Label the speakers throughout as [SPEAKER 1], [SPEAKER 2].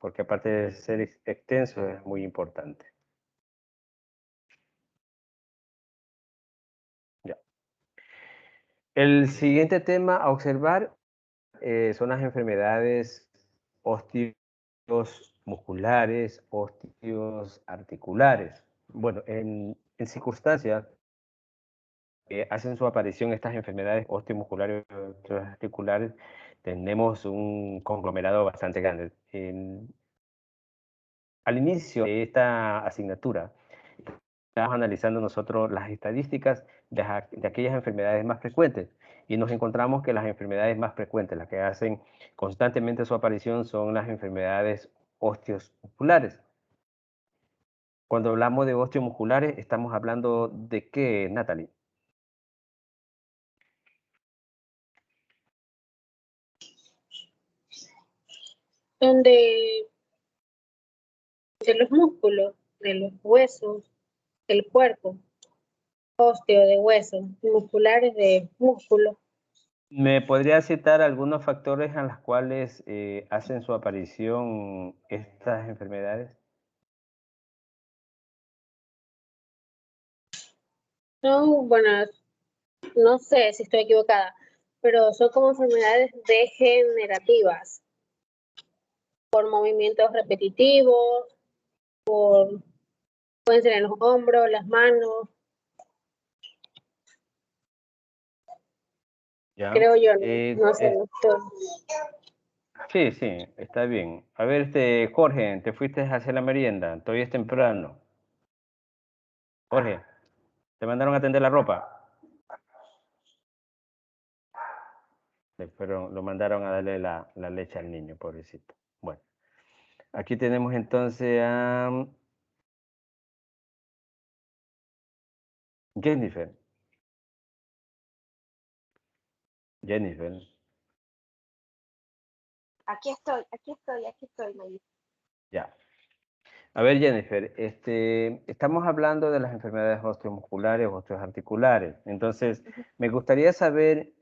[SPEAKER 1] porque aparte de ser extenso es muy importante. Ya. El siguiente tema a observar son las enfermedades osteomusculares, osteoarticulares. Bueno, en circunstancias hacen su aparición estas enfermedades osteomusculares y osteoarticulares, tenemos un conglomerado bastante grande. Al inicio de esta asignatura, estamos analizando nosotros las estadísticas de aquellas enfermedades más frecuentes y nos encontramos que las enfermedades más frecuentes, las que hacen constantemente su aparición, son las enfermedades osteomusculares. Cuando hablamos de osteomusculares, estamos hablando de qué, Natalie?
[SPEAKER 2] De los músculos, de los huesos, del cuerpo, ósteo de hueso, musculares de músculo.
[SPEAKER 1] ¿Me podría citar algunos factores a los cuales hacen su aparición estas enfermedades?
[SPEAKER 2] No, bueno, no sé si estoy equivocada, pero son como enfermedades degenerativas por movimientos repetitivos, pueden ser en los hombros, las manos.
[SPEAKER 1] ¿Ya?
[SPEAKER 2] Creo yo, no sé.
[SPEAKER 1] Sí, sí, está bien. A ver, Jorge, te fuiste a hacer la merienda, todavía es temprano. Jorge, ¿te mandaron a tender la ropa? Pero lo mandaron a darle la leche al niño, pobrecito. Bueno, aquí tenemos entonces a Jennifer. Jennifer.
[SPEAKER 3] Aquí estoy, Mayis.
[SPEAKER 1] Ya. A ver, Jennifer, estamos hablando de las enfermedades osteomusculares, osteoarticulares. Entonces, me gustaría saber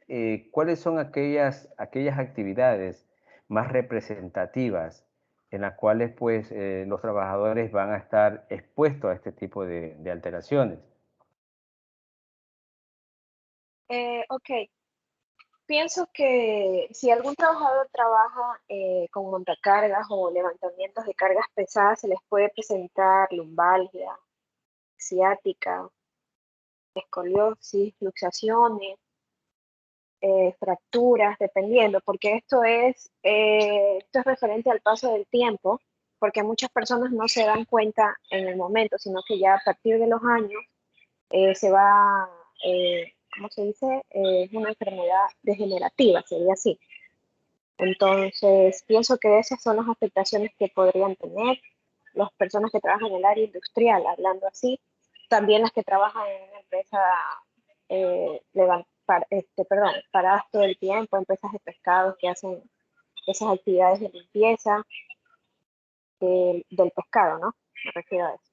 [SPEAKER 1] cuáles son aquellas actividades más representativas en las cuales pues, los trabajadores van a estar expuestos a este tipo de alteraciones.
[SPEAKER 3] Ok, pienso que si algún trabajador trabaja con montacargas o levantamientos de cargas pesadas, se les puede presentar lumbalgia, ciática, escoliosis, luxaciones, fracturas, dependiendo, porque esto es referente al paso del tiempo, porque muchas personas no se dan cuenta en el momento, sino que ya a partir de los años se va, ¿cómo se dice? Es una enfermedad degenerativa, sería así. Entonces, pienso que esas son las afectaciones que podrían tener las personas que trabajan en el área industrial, hablando así, también las que trabajan en una empresa paradas todo el tiempo, empresas de pescados que hacen esas actividades de limpieza del pescado, ¿no? Me refiero a eso.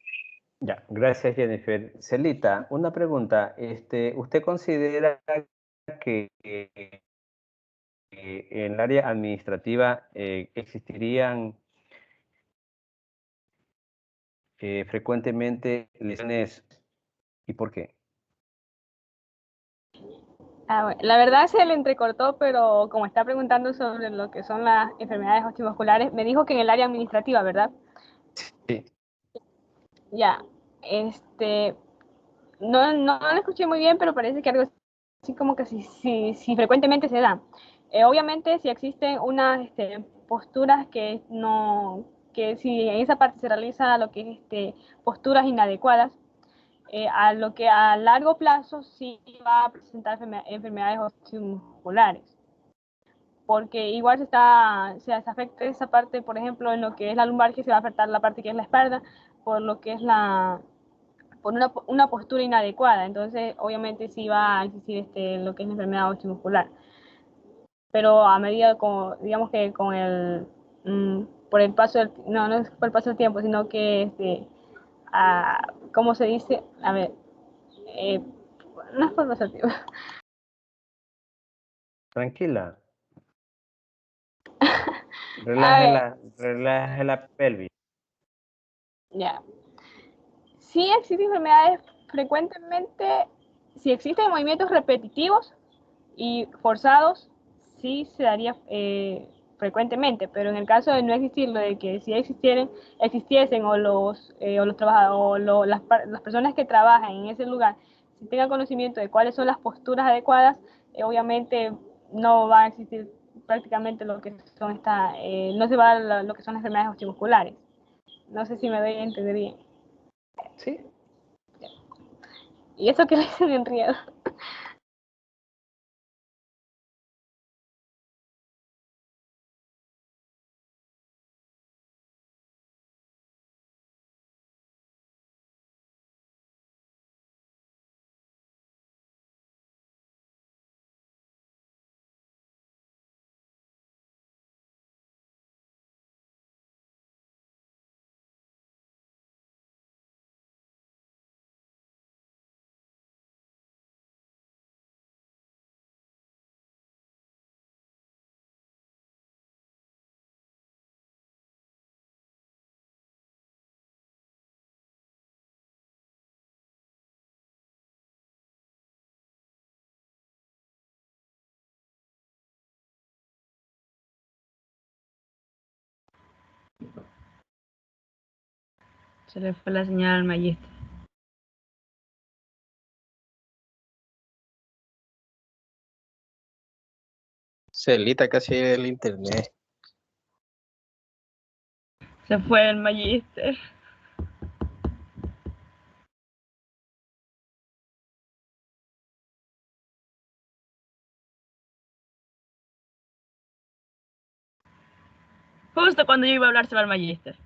[SPEAKER 1] Ya, gracias, Jennifer. Celita, una pregunta. ¿Usted considera que en el área administrativa existirían frecuentemente lesiones y por qué?
[SPEAKER 4] Bueno, la verdad se le entrecortó, pero como está preguntando sobre lo que son las enfermedades osteomusculares, me dijo que en el área administrativa, ¿verdad?
[SPEAKER 1] Sí.
[SPEAKER 4] Ya, no lo escuché muy bien, pero parece que algo así como que si frecuentemente se da. Obviamente, si existen unas posturas que no, que si en esa parte se realiza lo que es posturas inadecuadas, a lo que a largo plazo sí va a presentar enfermedades osteomusculares, porque igual se afecta esa parte, por ejemplo, en lo que es la lumbar, que se va a afectar la parte que es la espalda, por lo que es por una postura inadecuada. Entonces obviamente sí va a existir lo que es la enfermedad osteomuscular, pero a medida, como digamos que con por el paso del, no es por el paso del tiempo, sino que ¿cómo se dice? A ver, no es por el paso del tiempo.
[SPEAKER 1] Tranquila. Relaje la pelvis.
[SPEAKER 4] Ya. Sí existen enfermedades frecuentemente, si existen movimientos repetitivos y forzados, sí se daría frecuentemente, pero en el caso de no existirlo, de que si existiesen o los trabajadores o las personas que trabajan en ese lugar, si tengan conocimiento de cuáles son las posturas adecuadas, obviamente no va a existir prácticamente lo que son no se va a lo que son las enfermedades osteomusculares. No sé si me doy a entender bien.
[SPEAKER 1] Sí.
[SPEAKER 4] Y eso que le dicen enredo.
[SPEAKER 5] Se le fue la señal al Magister.
[SPEAKER 6] Celita casi el internet.
[SPEAKER 5] Se fue el Magister. Justo cuando yo iba a hablar se va el Magister.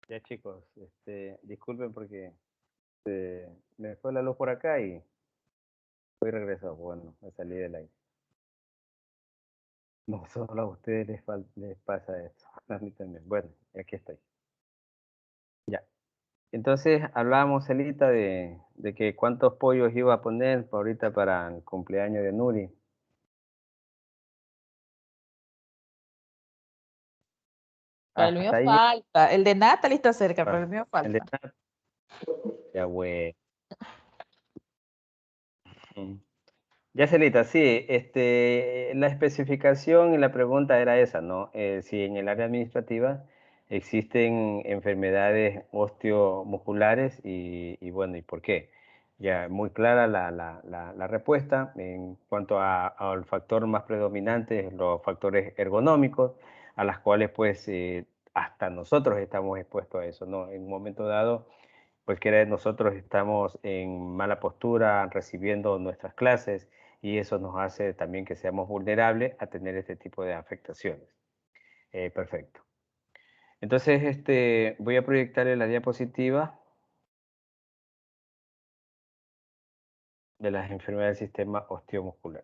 [SPEAKER 1] Ya chicos, disculpen porque me fue la luz por acá y hoy regresado. Bueno, me salí del aire. No solo a ustedes les pasa esto, a mí también. Bueno, aquí estoy. Ya. Entonces hablábamos, Celita, de que cuántos pollos iba a poner ahorita para el cumpleaños de Nuri.
[SPEAKER 7] Para el mío
[SPEAKER 1] Hasta ahí.
[SPEAKER 7] falta. El de Natalie está cerca, pero el mío
[SPEAKER 1] El de
[SPEAKER 7] falta.
[SPEAKER 1] ya, güey. Ya, Celita, sí, la especificación y la pregunta era esa, ¿no? Si en el área administrativa existen enfermedades osteomusculares y bueno, ¿y por qué? Ya, muy clara la respuesta en cuanto al factor más predominante, los factores ergonómicos, a las cuales pues hasta nosotros estamos expuestos a eso, ¿no? En un momento dado, cualquiera de nosotros estamos en mala postura recibiendo nuestras clases y eso nos hace también que seamos vulnerables a tener este tipo de afectaciones. Perfecto. Entonces, voy a proyectarle la diapositiva de las enfermedades del sistema osteomuscular.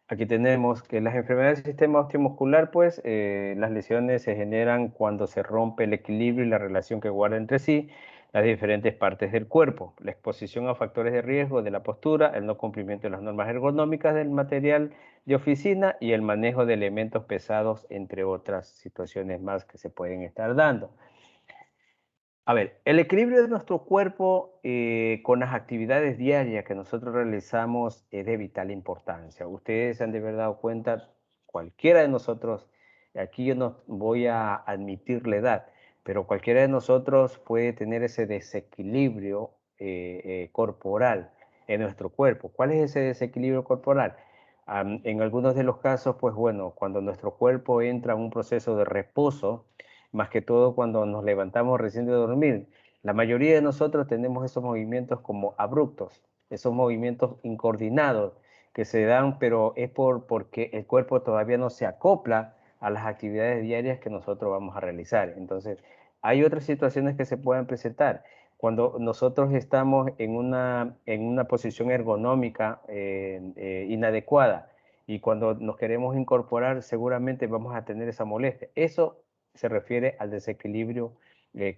[SPEAKER 1] Aquí tenemos que las enfermedades del sistema osteomuscular, pues las lesiones se generan cuando se rompe el equilibrio y la relación que guarda entre sí las diferentes partes del cuerpo. La exposición a factores de riesgo de la postura, el no cumplimiento de las normas ergonómicas del material de oficina y el manejo de elementos pesados, entre otras situaciones más que se pueden estar dando. A ver, el equilibrio de nuestro cuerpo con las actividades diarias que nosotros realizamos es de vital importancia. Ustedes se han de haber dado cuenta, cualquiera de nosotros, aquí yo no voy a admitir la edad, pero cualquiera de nosotros puede tener ese desequilibrio corporal en nuestro cuerpo. ¿Cuál es ese desequilibrio corporal? En algunos de los casos, pues bueno, cuando nuestro cuerpo entra en un proceso de reposo, más que todo cuando nos levantamos recién de dormir. La mayoría de nosotros tenemos esos movimientos como abruptos, esos movimientos incoordinados que se dan, pero es porque el cuerpo todavía no se acopla a las actividades diarias que nosotros vamos a realizar. Entonces, hay otras situaciones que se pueden presentar. Cuando nosotros estamos en una posición ergonómica inadecuada y cuando nos queremos incorporar, seguramente vamos a tener esa molestia. Eso se refiere al desequilibrio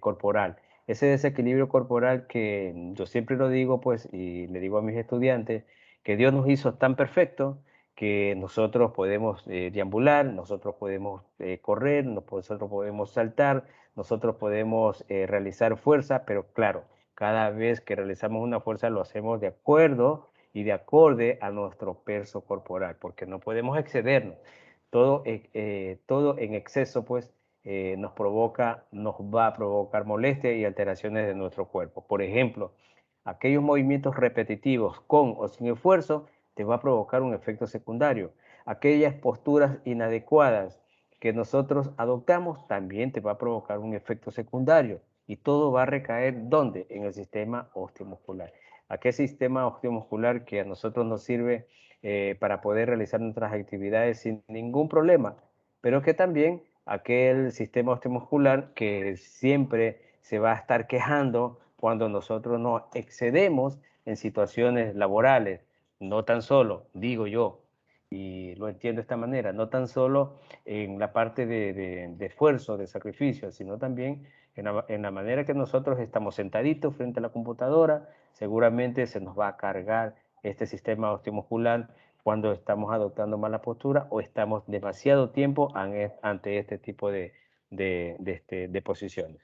[SPEAKER 1] corporal. Ese desequilibrio corporal que yo siempre lo digo, pues, y le digo a mis estudiantes, que Dios nos hizo tan perfecto que nosotros podemos deambular, nosotros podemos correr, nosotros podemos saltar, nosotros podemos realizar fuerza, pero claro, cada vez que realizamos una fuerza lo hacemos de acuerdo y de acorde a nuestro peso corporal, porque no podemos excedernos. Todo en exceso, pues, nos va a provocar molestias y alteraciones de nuestro cuerpo. Por ejemplo, aquellos movimientos repetitivos con o sin esfuerzo te va a provocar un efecto secundario. Aquellas posturas inadecuadas que nosotros adoptamos también te va a provocar un efecto secundario. Y todo va a recaer, ¿dónde? En el sistema osteomuscular. Aquel sistema osteomuscular que a nosotros nos sirve para poder realizar nuestras actividades sin ningún problema, pero que también aquel sistema osteomuscular que siempre se va a estar quejando cuando nosotros nos excedemos en situaciones laborales, no tan solo, digo yo, y lo entiendo de esta manera, no tan solo en la parte de esfuerzo, de sacrificio, sino también en la manera que nosotros estamos sentaditos frente a la computadora, seguramente se nos va a cargar este sistema osteomuscular cuando estamos adoptando mala postura o estamos demasiado tiempo ante este tipo de posiciones.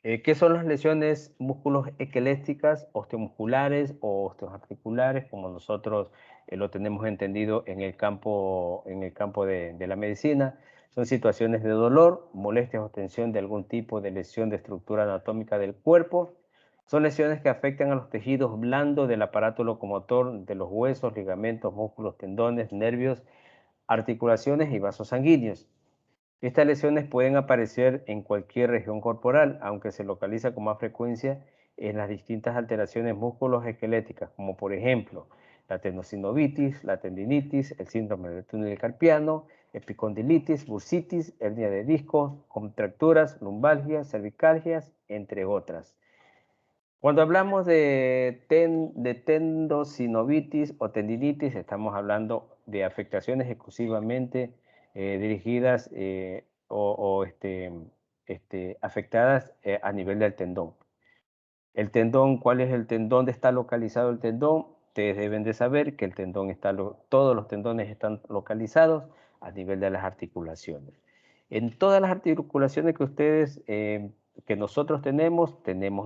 [SPEAKER 1] ¿Qué son las lesiones musculoesqueléticas, osteomusculares o osteoarticulares, como nosotros lo tenemos entendido en el campo de la medicina? Son situaciones de dolor, molestias o tensión de algún tipo de lesión de estructura anatómica del cuerpo. Son lesiones que afectan a los tejidos blandos del aparato locomotor, de los huesos, ligamentos, músculos, tendones, nervios, articulaciones y vasos sanguíneos. Estas lesiones pueden aparecer en cualquier región corporal, aunque se localiza con más frecuencia en las distintas alteraciones musculoesqueléticas, como por ejemplo la tendinocinovitis, la tendinitis, el síndrome del túnel carpiano, epicondilitis, bursitis, hernia de discos, contracturas, lumbalgias, cervicalgias, entre otras. Cuando hablamos de tendocinovitis o tendinitis, estamos hablando de afectaciones exclusivamente dirigidas afectadas a nivel del tendón. El tendón, ¿cuál es el tendón? ¿Dónde está localizado el tendón? Ustedes deben de saber que el tendón todos los tendones están localizados a nivel de las articulaciones. En todas las articulaciones que nosotros tenemos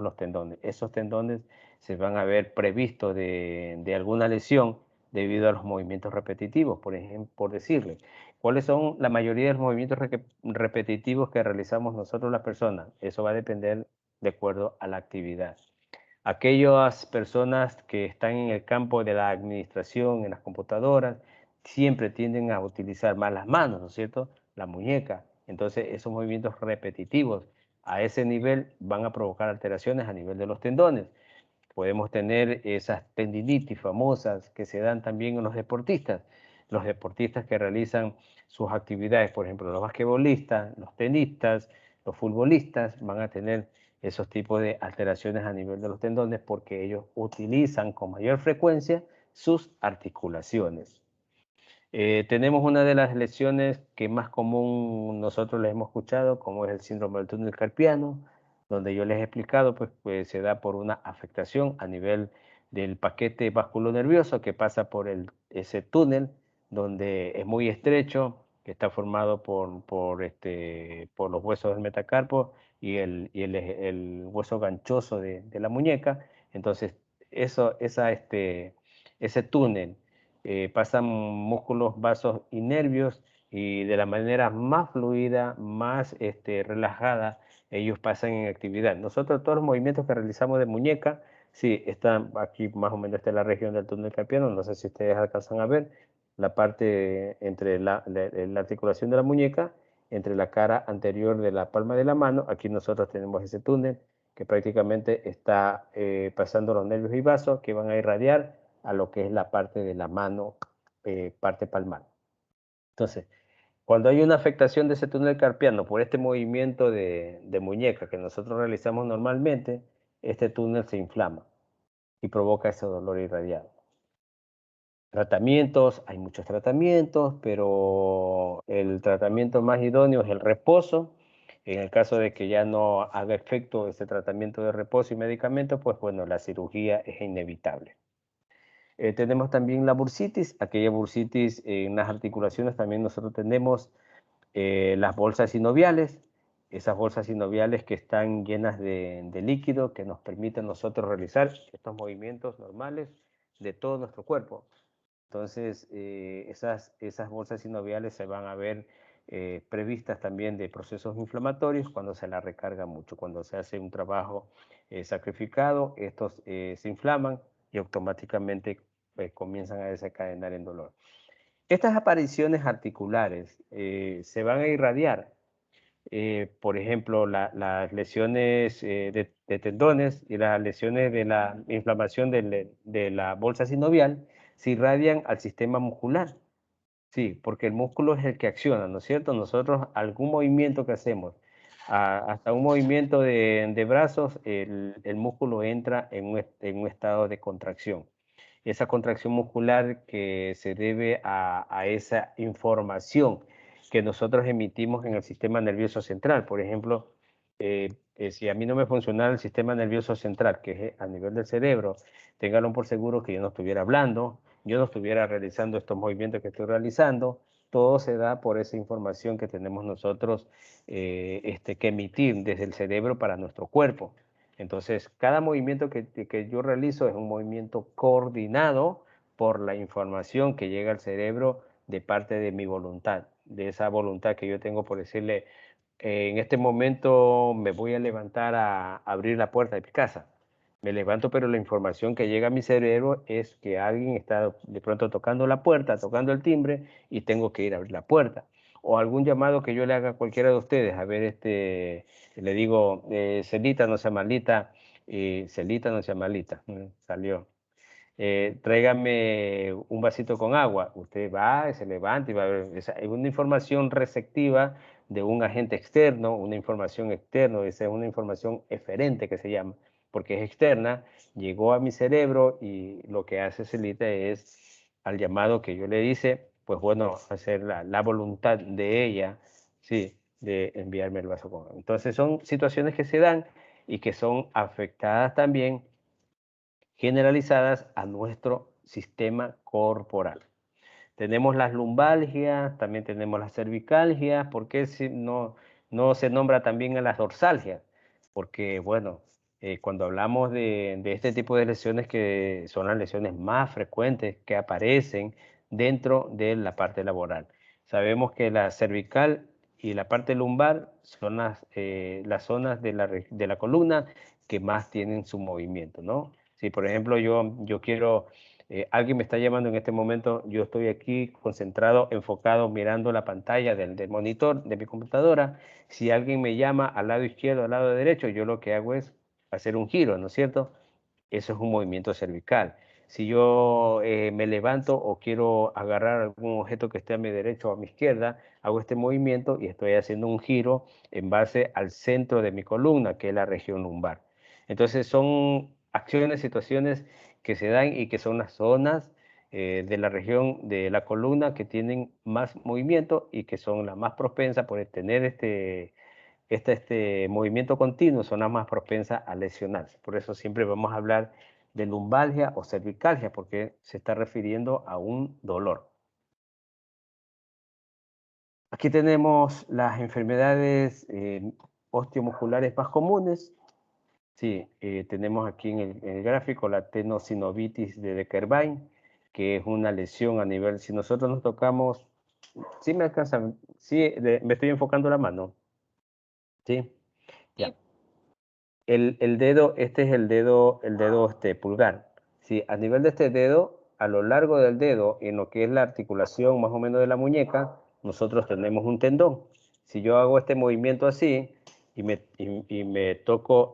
[SPEAKER 1] los tendones. Esos tendones se van a ver previstos de alguna lesión debido a los movimientos repetitivos, por ejemplo, por decirle. ¿Cuáles son la mayoría de los movimientos repetitivos que realizamos nosotros las personas? Eso va a depender de acuerdo a la actividad. Aquellas personas que están en el campo de la administración, en las computadoras, siempre tienden a utilizar más las manos, ¿no es cierto? La muñeca. Entonces, esos movimientos repetitivos a ese nivel van a provocar alteraciones a nivel de los tendones. Podemos tener esas tendinitis famosas que se dan también en los deportistas. Los deportistas que realizan sus actividades, por ejemplo, los basquetbolistas, los tenistas, los futbolistas, van a tener esos tipos de alteraciones a nivel de los tendones porque ellos utilizan con mayor frecuencia sus articulaciones. Tenemos una de las lesiones que más común nosotros les hemos escuchado, como es el síndrome del túnel carpiano, donde yo les he explicado, pues se da por una afectación a nivel del paquete vasculonervioso que pasa por ese túnel, donde es muy estrecho, que está formado por los huesos del metacarpo y el hueso ganchoso de la muñeca. Entonces, ese túnel pasan músculos, vasos y nervios y de la manera más fluida, más relajada, ellos pasan en actividad. Nosotros todos los movimientos que realizamos de muñeca, sí, están aquí más o menos, está la región del túnel carpiano, no sé si ustedes alcanzan a ver la parte entre la articulación de la muñeca, entre la cara anterior de la palma de la mano, aquí nosotros tenemos ese túnel que prácticamente está pasando los nervios y vasos que van a irradiar a lo que es la parte de la mano, parte palmar. Entonces, cuando hay una afectación de ese túnel carpiano por este movimiento de muñeca que nosotros realizamos normalmente, este túnel se inflama y provoca ese dolor irradiado. Tratamientos, hay muchos tratamientos, pero el tratamiento más idóneo es el reposo. En el caso de que ya no haga efecto ese tratamiento de reposo y medicamentos, pues bueno, la cirugía es inevitable. Tenemos también la bursitis, aquella bursitis en las articulaciones. También nosotros tenemos las bolsas sinoviales, esas bolsas sinoviales que están llenas de líquido que nos permiten nosotros realizar estos movimientos normales de todo nuestro cuerpo. Entonces, esas bolsas sinoviales se van a ver previstas también de procesos inflamatorios cuando se la recarga mucho. Cuando se hace un trabajo sacrificado, estos se inflaman y automáticamente comienzan a desencadenar en dolor. Estas apariciones articulares se van a irradiar. Por ejemplo, las lesiones de tendones y las lesiones de la inflamación de la bolsa sinovial se irradian al sistema muscular. Sí, porque el músculo es el que acciona, ¿no es cierto? Nosotros, algún movimiento que hacemos, hasta un movimiento de brazos, el músculo entra en un estado de contracción. Esa contracción muscular que se debe a esa información que nosotros emitimos en el sistema nervioso central. Por ejemplo, si a mí no me funcionara el sistema nervioso central, que es a nivel del cerebro, ténganlo por seguro que yo no estuviera hablando, yo no estuviera realizando estos movimientos que estoy realizando. Todo se da por esa información que tenemos nosotros que emitir desde el cerebro para nuestro cuerpo. Entonces, cada movimiento que yo realizo es un movimiento coordinado por la información que llega al cerebro de parte de mi voluntad, de esa voluntad que yo tengo por decirle, en este momento me voy a levantar a abrir la puerta de mi casa. Me levanto, pero la información que llega a mi cerebro es que alguien está de pronto tocando la puerta, tocando el timbre y tengo que ir a abrir la puerta. O algún llamado que yo le haga a cualquiera de ustedes, a ver, le digo, Celita, no sea malita, Celita, no sea malita, salió. Tráigame un vasito con agua. Usted va, se levanta y va a ver. Es una información receptiva de un agente externo, una información externa, esa es una información eferente que se llama, porque es externa, llegó a mi cerebro y lo que hace Celita es, al llamado que yo le hice, pues bueno, hacer la voluntad de ella, sí, de enviarme el vaso con agua. Entonces son situaciones que se dan y que son afectadas también, generalizadas a nuestro sistema corporal. Tenemos las lumbalgias, también tenemos las cervicalgias. ¿Por qué no se nombra también a las dorsalgias? Porque, bueno, cuando hablamos de este tipo de lesiones, que son las lesiones más frecuentes que aparecen dentro de la parte laboral. Sabemos que la cervical y la parte lumbar son las zonas de la columna que más tienen su movimiento, ¿no? Si, por ejemplo, yo quiero... alguien me está llamando en este momento, yo estoy aquí concentrado, enfocado, mirando la pantalla del monitor de mi computadora. Si alguien me llama al lado izquierdo, al lado derecho, yo lo que hago es hacer un giro, ¿no es cierto? Eso es un movimiento cervical. Si yo me levanto o quiero agarrar algún objeto que esté a mi derecha o a mi izquierda, hago este movimiento y estoy haciendo un giro en base al centro de mi columna, que es la región lumbar. Entonces son acciones, situaciones que se dan y que son las zonas de la región de la columna que tienen más movimiento y que son las más propensas por tener este movimiento continuo, son las más propensas a lesionarse. Por eso siempre vamos a hablar de lumbalgia o cervicalgia, porque se está refiriendo a un dolor. Aquí tenemos las enfermedades osteomusculares más comunes. Sí, tenemos aquí en el gráfico la tenosinovitis de Deckerbein, que es una lesión a nivel, si nosotros nos tocamos, sí me alcanza, sí, me estoy enfocando la mano, sí, ya. El dedo, este es el dedo pulgar. Sí, a nivel de este dedo, a lo largo del dedo, en lo que es la articulación más o menos de la muñeca, nosotros tenemos un tendón. Si yo hago este movimiento así y me toco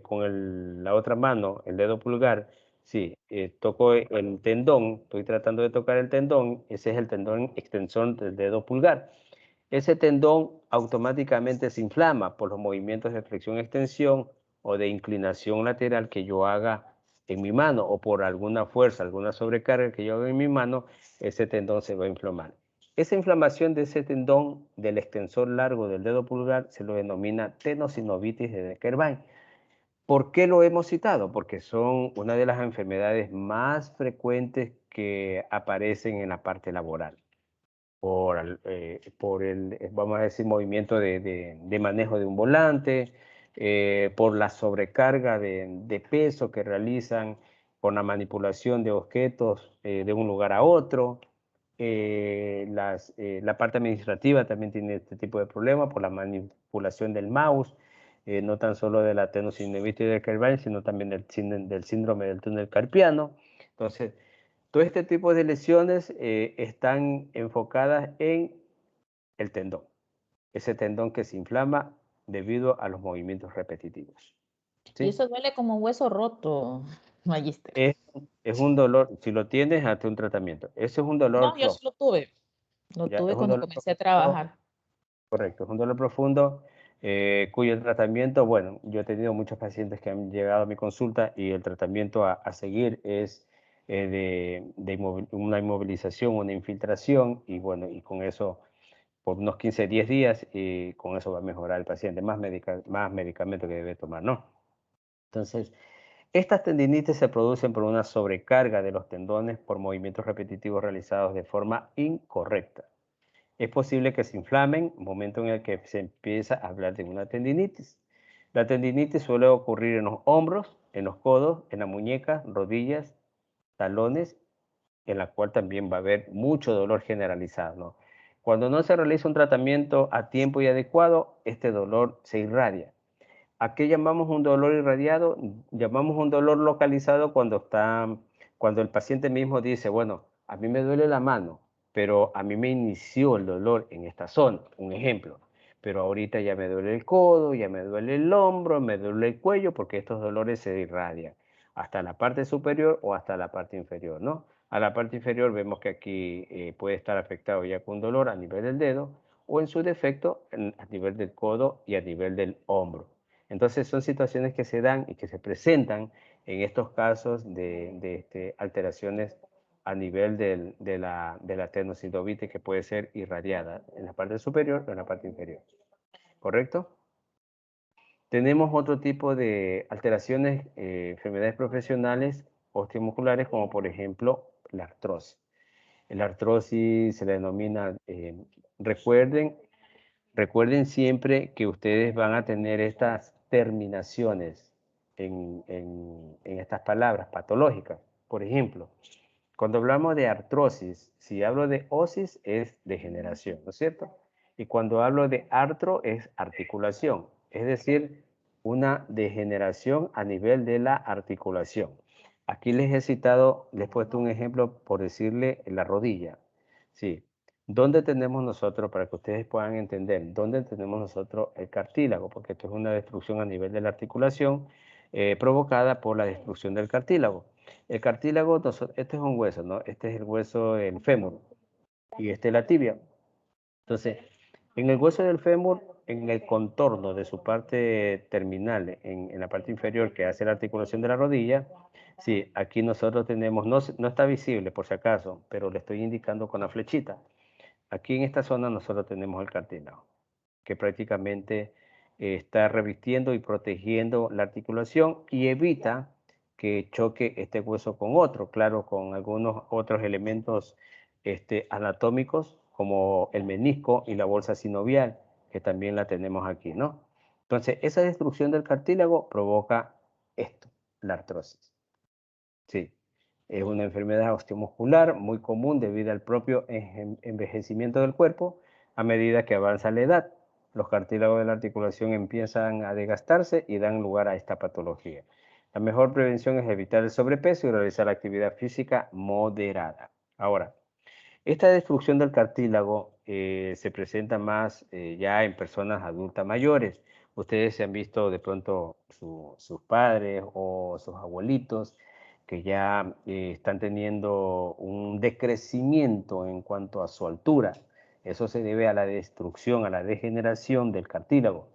[SPEAKER 1] con la otra mano, el dedo pulgar, sí, toco el tendón, estoy tratando de tocar el tendón, ese es el tendón extensor del dedo pulgar. Ese tendón automáticamente se inflama por los movimientos de flexión-extensión o de inclinación lateral que yo haga en mi mano o por alguna fuerza, alguna sobrecarga que yo hago en mi mano, ese tendón se va a inflamar. Esa inflamación de ese tendón del extensor largo del dedo pulgar se lo denomina tenosinovitis de Decker-Wein. ¿Por qué lo hemos citado? Porque son una de las enfermedades más frecuentes que aparecen en la parte laboral por el, vamos a decir, movimiento de manejo de un volante, por la sobrecarga de peso que realizan, por la manipulación de objetos de un lugar a otro. La parte administrativa también tiene este tipo de problemas por la manipulación del mouse, no tan solo de la tenosinovitis de Decker-Wein, sino también del síndrome del túnel carpiano. Entonces, todo este tipo de lesiones están enfocadas en el tendón, ese tendón que se inflama debido a los movimientos repetitivos. ¿Sí?
[SPEAKER 7] Y eso duele como un hueso roto, magíster.
[SPEAKER 1] Es un dolor, si lo tienes, hazte un tratamiento. Ese es un dolor
[SPEAKER 7] No, yo sí lo tuve. Lo
[SPEAKER 1] Ya,
[SPEAKER 7] tuve
[SPEAKER 1] es un
[SPEAKER 7] cuando
[SPEAKER 1] dolor
[SPEAKER 7] comencé a
[SPEAKER 1] profundo.
[SPEAKER 7] trabajar.
[SPEAKER 1] Correcto, es un dolor profundo cuyo tratamiento, bueno, yo he tenido muchos pacientes que han llegado a mi consulta y el tratamiento a seguir es una inmovilización, una infiltración y bueno, y con eso por unos 15, 10 días y con eso va a mejorar el paciente, más medicamento que debe tomar, ¿no? Entonces, estas tendinitis se producen por una sobrecarga de los tendones por movimientos repetitivos realizados de forma incorrecta. Es posible que se inflamen, momento en el que se empieza a hablar de una tendinitis. La tendinitis suele ocurrir en los hombros, en los codos, en la muñeca, rodillas, talones, en la cual también va a haber mucho dolor generalizado, ¿no? Cuando no se realiza un tratamiento a tiempo y adecuado, este dolor se irradia. ¿A qué llamamos un dolor irradiado? Llamamos un dolor localizado cuando el paciente mismo dice, bueno, a mí me duele la mano, pero a mí me inició el dolor en esta zona, un ejemplo. Pero ahorita ya me duele el codo, ya me duele el hombro, me duele el cuello, porque estos dolores se irradian hasta la parte superior o hasta la parte inferior, ¿no? A la parte inferior vemos que aquí puede estar afectado ya con dolor a nivel del dedo o en su defecto a nivel del codo y a nivel del hombro. Entonces son situaciones que se dan y que se presentan en estos casos de alteraciones a nivel de la tenosinovitis que puede ser irradiada en la parte superior o en la parte inferior. ¿Correcto? Tenemos otro tipo de alteraciones, enfermedades profesionales osteomusculares, como por ejemplo la artrosis. La artrosis se le denomina, recuerden siempre que ustedes van a tener estas terminaciones en estas palabras patológicas. Por ejemplo, cuando hablamos de artrosis, si hablo de osis es degeneración, ¿no es cierto? Y cuando hablo de artro es articulación, es decir, una degeneración a nivel de la articulación. Aquí les he citado, les he puesto un ejemplo por decirle la rodilla. Sí. ¿Dónde tenemos nosotros, para que ustedes puedan entender, dónde tenemos nosotros el cartílago? Porque esto es una destrucción a nivel de la articulación provocada por la destrucción del cartílago. El cartílago, este es un hueso, ¿no? Este es el hueso del fémur y este es la tibia. Entonces, en el hueso del fémur, en el contorno de su parte terminal, en la parte inferior que hace la articulación de la rodilla, sí, aquí nosotros tenemos, no está visible por si acaso, pero le estoy indicando con la flechita. Aquí en esta zona nosotros tenemos el cartílago, que prácticamente está revistiendo y protegiendo la articulación y evita que choque este hueso con otro, claro, con algunos otros elementos anatómicos como el menisco y la bolsa sinovial, que también la tenemos aquí, ¿no? Entonces, esa destrucción del cartílago provoca esto, la artrosis. Sí. Es una enfermedad osteomuscular muy común debido al propio envejecimiento del cuerpo a medida que avanza la edad. Los cartílagos de la articulación empiezan a desgastarse y dan lugar a esta patología. La mejor prevención es evitar el sobrepeso y realizar actividad física moderada. Ahora, esta destrucción del cartílago se presenta más ya en personas adultas mayores. Ustedes se han visto de pronto sus padres o sus abuelitos que ya están teniendo un decrecimiento en cuanto a su altura. Eso se debe a la destrucción, a la degeneración del cartílago.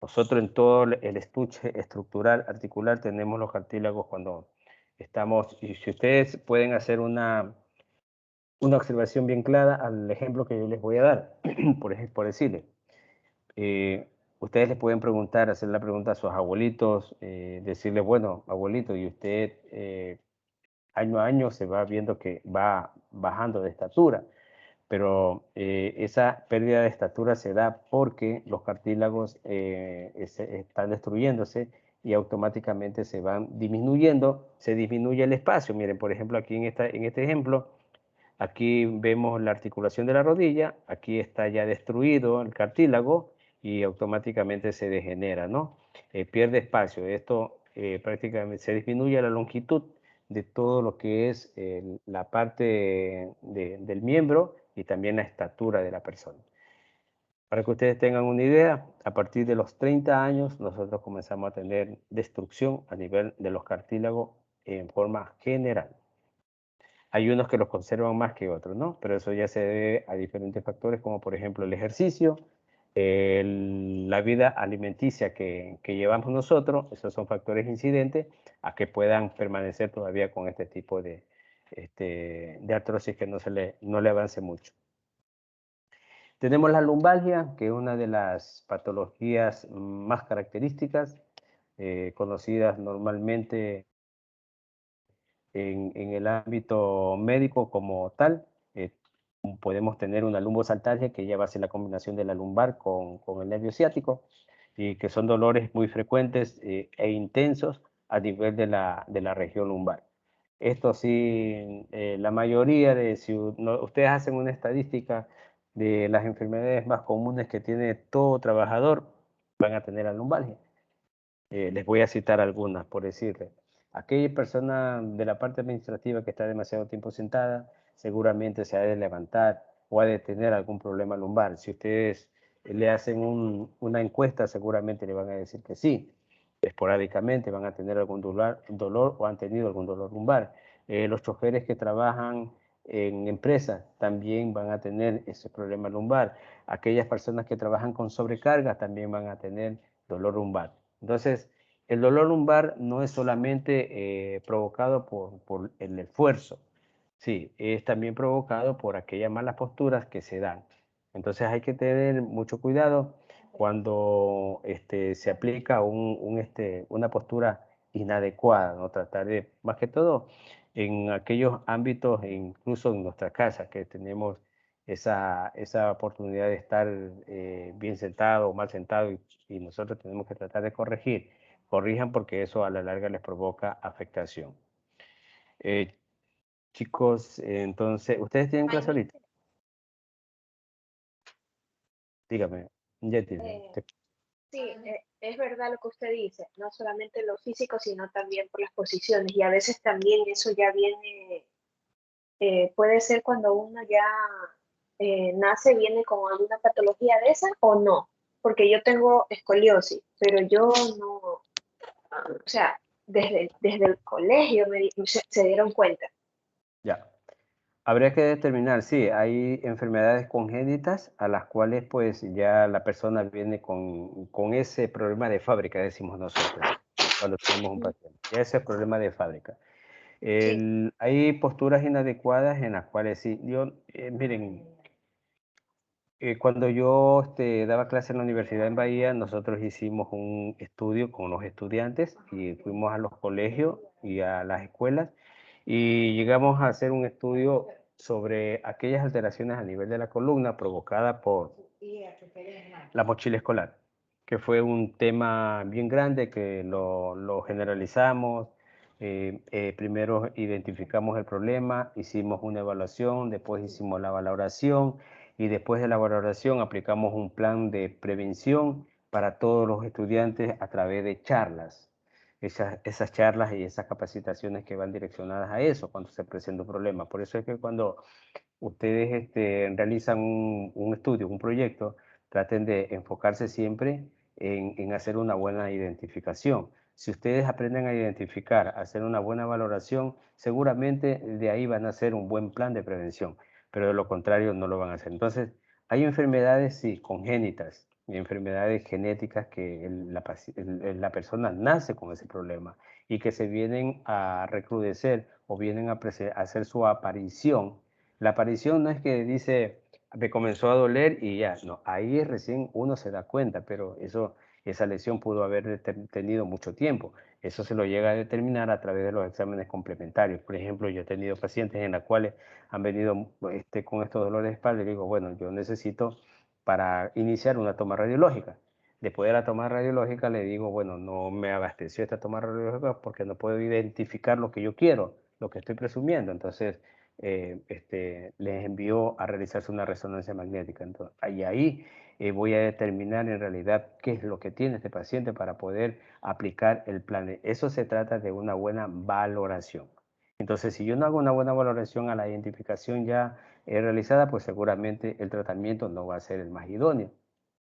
[SPEAKER 1] Nosotros en todo el estuche estructural articular tenemos los cartílagos cuando y si ustedes pueden hacer una observación bien clara al ejemplo que yo les voy a dar, por decirle, ustedes les pueden preguntar, hacer la pregunta a sus abuelitos, decirle, bueno, abuelito, y usted año a año se va viendo que va bajando de estatura, pero esa pérdida de estatura se da porque los cartílagos están destruyéndose y automáticamente se van disminuyendo, se disminuye el espacio. Miren, por ejemplo, aquí en este ejemplo, aquí vemos la articulación de la rodilla, aquí está ya destruido el cartílago y automáticamente se degenera, ¿no? Pierde espacio. Esto prácticamente se disminuye la longitud de todo lo que es la parte del miembro y también la estatura de la persona. Para que ustedes tengan una idea, a partir de los 30 años nosotros comenzamos a tener destrucción a nivel de los cartílagos en forma general. Hay unos que los conservan más que otros, ¿no? Pero eso ya se debe a diferentes factores, como por ejemplo el ejercicio, la vida alimenticia que llevamos nosotros, esos son factores incidentes a que puedan permanecer todavía con este tipo de artrosis que no le avance mucho. Tenemos la lumbalgia, que es una de las patologías más características, conocidas normalmente en el ámbito médico como tal. Podemos tener una lumbosaltalgia que ya va a ser la combinación de la lumbar con el nervio ciático y que son dolores muy frecuentes e intensos a nivel de la región lumbar. Esto sí, la mayoría si ustedes hacen una estadística de las enfermedades más comunes que tiene todo trabajador, van a tener la lumbalgia. Les voy a citar algunas, por decirle. Aquella persona de la parte administrativa que está demasiado tiempo sentada, seguramente se ha de levantar o ha de tener algún problema lumbar. Si ustedes le hacen una encuesta, seguramente le van a decir que sí. Esporádicamente van a tener algún dolor o han tenido algún dolor lumbar. Los choferes que trabajan en empresas también van a tener ese problema lumbar. Aquellas personas que trabajan con sobrecarga también van a tener dolor lumbar. Entonces, el dolor lumbar no es solamente provocado por el esfuerzo, sí, es también provocado por aquellas malas posturas que se dan. Entonces hay que tener mucho cuidado cuando se aplica una postura inadecuada, ¿no? Tratar de, más que todo, en aquellos ámbitos, incluso en nuestra casa, que tenemos esa oportunidad de estar bien sentado o mal sentado y nosotros tenemos que tratar de corregir. Corrijan porque eso a la larga les provoca afectación. Chicos, entonces, ¿ustedes tienen clase ahorita? Dígame, Yeti.
[SPEAKER 3] Sí, es verdad lo que usted dice, no solamente lo físico, sino también por las posiciones. Y a veces también eso ya viene, puede ser cuando uno ya nace, viene con alguna patología de esa o no. Porque yo tengo escoliosis, pero yo no, o sea, desde el colegio se dieron cuenta.
[SPEAKER 1] Ya. Habría que determinar, sí, hay enfermedades congénitas a las cuales pues ya la persona viene con ese problema de fábrica, decimos nosotros, cuando tenemos un paciente. Ya ese problema de fábrica. Hay posturas inadecuadas en las cuales sí, miren, cuando yo daba clase en la universidad en Bahía, nosotros hicimos un estudio con los estudiantes y fuimos a los colegios y a las escuelas y llegamos a hacer un estudio sobre aquellas alteraciones a nivel de la columna provocadas por la mochila escolar, que fue un tema bien grande que lo generalizamos. Primero identificamos el problema, hicimos una evaluación, después hicimos la valoración y después de la valoración aplicamos un plan de prevención para todos los estudiantes a través de charlas. Esas charlas y esas capacitaciones que van direccionadas a eso cuando se presenta un problema. Por eso es que cuando ustedes realizan un estudio, un proyecto, traten de enfocarse siempre en hacer una buena identificación. Si ustedes aprenden a identificar, a hacer una buena valoración, seguramente de ahí van a hacer un buen plan de prevención, pero de lo contrario no lo van a hacer. Entonces, hay enfermedades, sí, congénitas, enfermedades genéticas que la persona nace con ese problema y que se vienen a recrudecer o vienen a hacer su aparición. La aparición no es que dice, me comenzó a doler y ya, no, ahí recién uno se da cuenta, pero esa lesión pudo haber tenido mucho tiempo. Eso se lo llega a determinar a través de los exámenes complementarios. Por ejemplo, yo he tenido pacientes en las cuales han venido con estos dolores de espalda y digo, bueno, yo necesito para iniciar una toma radiológica. Después de la toma radiológica le digo, bueno, no me abasteció esta toma radiológica porque no puedo identificar lo que yo quiero, lo que estoy presumiendo. Entonces, les envío a realizarse una resonancia magnética. Entonces, ahí voy a determinar en realidad qué es lo que tiene este paciente para poder aplicar el plan. Eso se trata de una buena valoración. Entonces, si yo no hago una buena valoración a la identificación ya realizada, pues seguramente el tratamiento no va a ser el más idóneo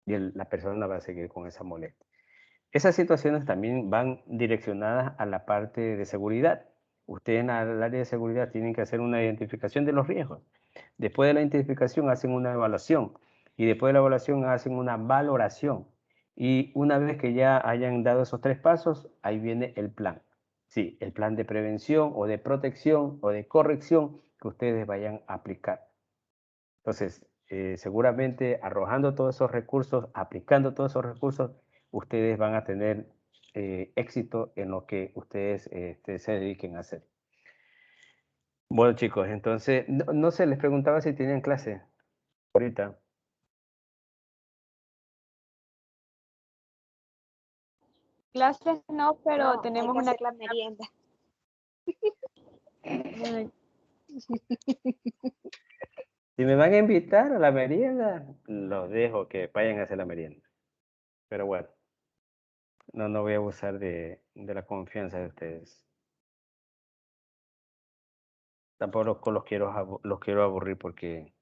[SPEAKER 1] y la persona va a seguir con esa molestia. Esas situaciones también van direccionadas a la parte de seguridad. Ustedes en el área de seguridad tienen que hacer una identificación de los riesgos. Después de la identificación hacen una evaluación y después de la evaluación hacen una valoración. Y una vez que ya hayan dado esos 3 pasos, ahí viene el plan. Sí, el plan de prevención o de protección o de corrección que ustedes vayan a aplicar. Entonces, seguramente arrojando todos esos recursos, aplicando todos esos recursos, ustedes van a tener éxito en lo que ustedes se dediquen a hacer. Bueno, chicos, entonces, no sé, les preguntaba si tenían clase ahorita.
[SPEAKER 4] Clases no, pero
[SPEAKER 3] No,
[SPEAKER 4] tenemos
[SPEAKER 3] hay que
[SPEAKER 4] una...
[SPEAKER 3] hacer la merienda.
[SPEAKER 1] Si me van a invitar a la merienda, los dejo que vayan a hacer la merienda. Pero bueno, no voy a abusar de la confianza de ustedes. Tampoco los quiero aburrir porque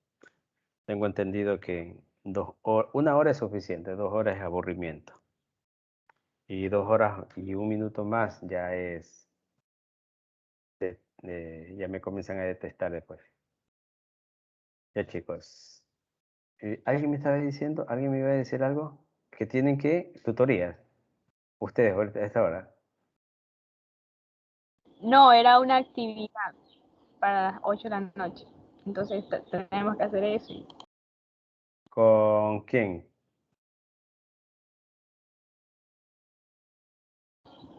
[SPEAKER 1] tengo entendido que 1 hora es suficiente, 2 horas es aburrimiento. Y 2 horas y 1 minuto más ya ya me comienzan a detestar después. Ya chicos. ¿Alguien me estaba diciendo? ¿Alguien me iba a decir algo? Que tienen que tutorías. Ustedes ahorita a esta hora.
[SPEAKER 4] No, era una actividad para las 8 de la noche. Entonces tenemos que hacer eso.
[SPEAKER 1] ¿Con quién?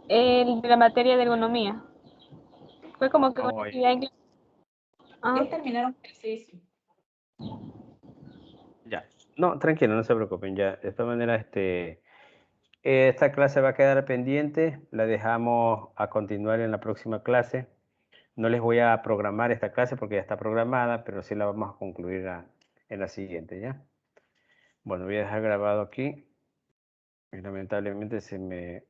[SPEAKER 4] El de la materia de ergonomía. Fue como que una
[SPEAKER 1] Oh,
[SPEAKER 4] actividad en clase. Ah,
[SPEAKER 7] Ya terminaron el ejercicio.
[SPEAKER 1] ya. No, tranquilo, no se preocupen. Ya, de esta manera, esta clase va a quedar pendiente. La dejamos a continuar en la próxima clase. No les voy a programar esta clase porque ya está programada, pero sí la vamos a concluir en la siguiente, ¿ya? Bueno, voy a dejar grabado aquí. Y lamentablemente se me